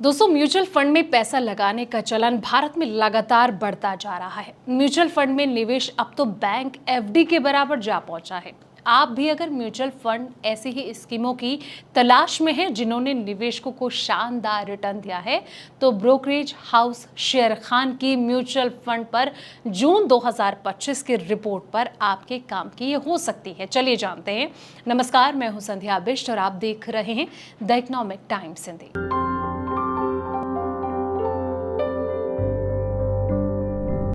दोस्तों, mutual fund में पैसा लगाने का चलन भारत में लगातार बढ़ता जा रहा है। म्यूचुअल फंड में निवेश अब तो बैंक एफडी के बराबर जा पहुंचा है। आप भी अगर म्यूचुअल फंड ऐसी ही स्कीमों की तलाश में हैं जिन्होंने निवेशकों को शानदार रिटर्न दिया है, तो ब्रोकरेज हाउस शेर खान की म्यूचुअल फंड पर जून 2025 की रिपोर्ट पर आपके काम की ये हो सकती है। चलिए जानते हैं। नमस्कार, मैं हूं संध्या बिष्ट और आप देख रहे हैं द इकोनॉमिक टाइम्स हिंदी।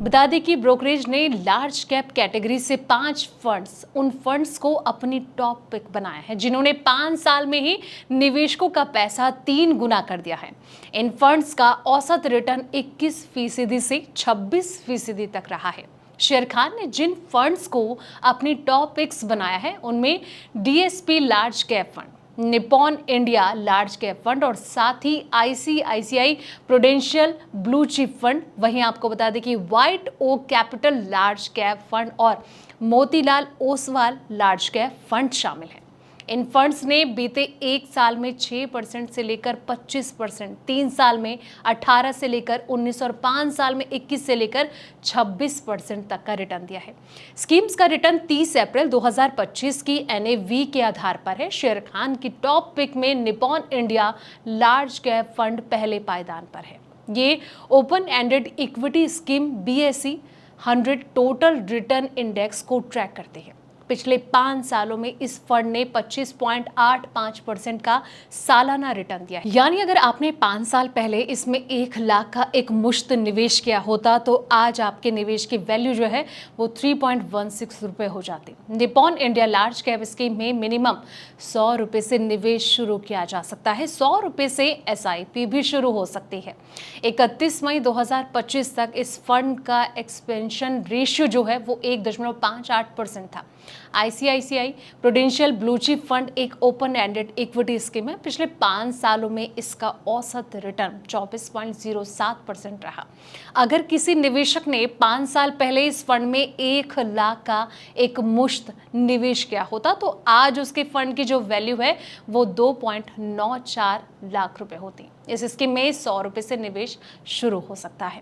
बता दें कि ब्रोकरेज ने लार्ज कैप कैटेगरी से 5 फंड्स, उन फंड्स को अपनी टॉप पिक बनाया है जिन्होंने 5 साल में ही निवेशकों का पैसा 3 गुना कर दिया है। इन फंड्स का औसत रिटर्न 21% से 26% तक रहा है। शेर खान ने जिन फंड्स को अपनी टॉप पिक्स बनाया है उनमें DSP large cap fund, Nippon India large cap fund और साथ ही ICICI Prudential blue chip fund. वहीं आपको बता दें कि White Oak Capital large cap fund और Motilal Oswal large cap fund शामिल हैं। इन फंड्स ने बीते 1 साल में 6% से लेकर 25%, 3 साल में 18 से लेकर 19 और 5 साल में 21 से लेकर 26% तक का रिटर्न दिया है। स्कीम्स का रिटर्न 30 अप्रैल 2025 की एनएवी के आधार पर है। शेर खान की टॉप पिक में Nippon India large cap fund पहले पायदान पर है। ये open ended equity scheme BSE 100 total return index को ट्रैक करते हैं। पिछले 5 सालों में इस फंड ने 25.85% का सालाना रिटर्न दिया है। यानी अगर आपने 5 साल पहले इसमें 1 लाख का एक मुश्त निवेश किया होता तो आज आपके निवेश की वैल्यू जो है वो 3.16 रुपए हो जाती। Nippon India large cap scheme में मिनिमम 100 रुपए से निवेश शुरू किया जा सकता है। 100 रुपए से एसआईपी भी शुरू हो सकती है। 31 मई 2025 तक इस फंड का एक्सपेंशन रेशियो जो है वो 1.58% था। ICICI Prudential blue chip fund एक ओपन एंडेड इक्विटी स्कीम है। पिछले 5 सालों में इसका औसत रिटर्न 24.07% रहा। अगर किसी निवेशक ने 5 साल पहले इस फंड में 1 लाख का एक मुश्त निवेश किया होता तो आज उसके फंड की जो वैल्यू है वो 2.94 लाख रुपए होती। इस स्कीम में 100 रुपए से निवेश शुरू हो सकता है।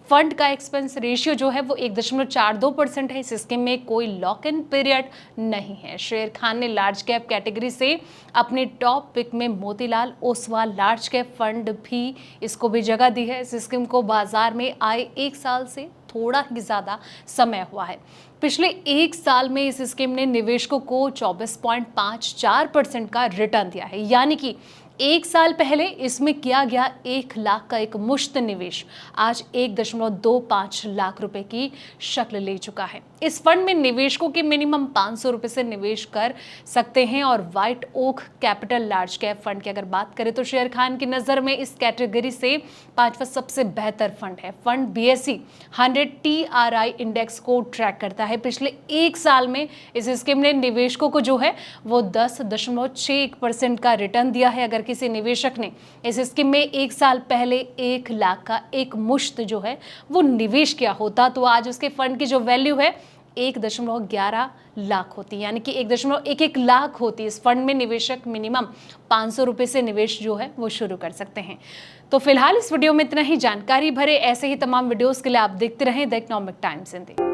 फंड का एक्सपेंस रेशियो जो है वो 1.42% है। इस स्कीम में कोई लॉक इन पीरियड नहीं है। शेर खान ने लार्ज कैप कैटेगरी से अपनी टॉप पिक में Motilal Oswal large cap fund भी इसको भी जगह दी है। इस स्कीम को बाजार में आए 1 साल से थोड़ा ही ज्यादा समय हुआ है। पिछले 1 साल में इस स्कीम ने निवेशकों को 24.54% का रिटर्न दिया है। यानी कि 1 साल पहले इसमें किया गया 1 लाख का एक मुश्त निवेश आज 1.25 लाख रुपए की शक्ल ले चुका है। इस फंड में निवेशकों के मिनिमम 500 रुपए से निवेश कर सकते हैं। और White Oak Capital large cap fund की अगर बात करें तो शेर खान की नजर में इस कैटेगरी से 5वां सबसे बेहतर फंड है। फंड बीएसई 100 टीआरआई इंडेक्स को ट्रैक करता है। पिछले 1 साल में इस स्कीम ने निवेशकों को जो है वो 10.61% का रिटर्न दिया है। अगर किसी निवेशक ने इस स्कीम में 1 साल पहले 1 लाख का एक मुश्त जो है वो निवेश किया होता तो आज उसके फंड की जो वैल्यू है 1.11 लाख होती, यानी कि 1.11 लाख होती। इस फंड में निवेशक मिनिमम 500 रुपए से निवेश जो है वो शुरू कर सकते हैं। तो फिलहाल इस वीडियो में इतना ही। जानकारी भरे ऐसे ही तमाम वीडियोस के लिए आप देखते रहें द इकोनॉमिक टाइम्स हिंदी।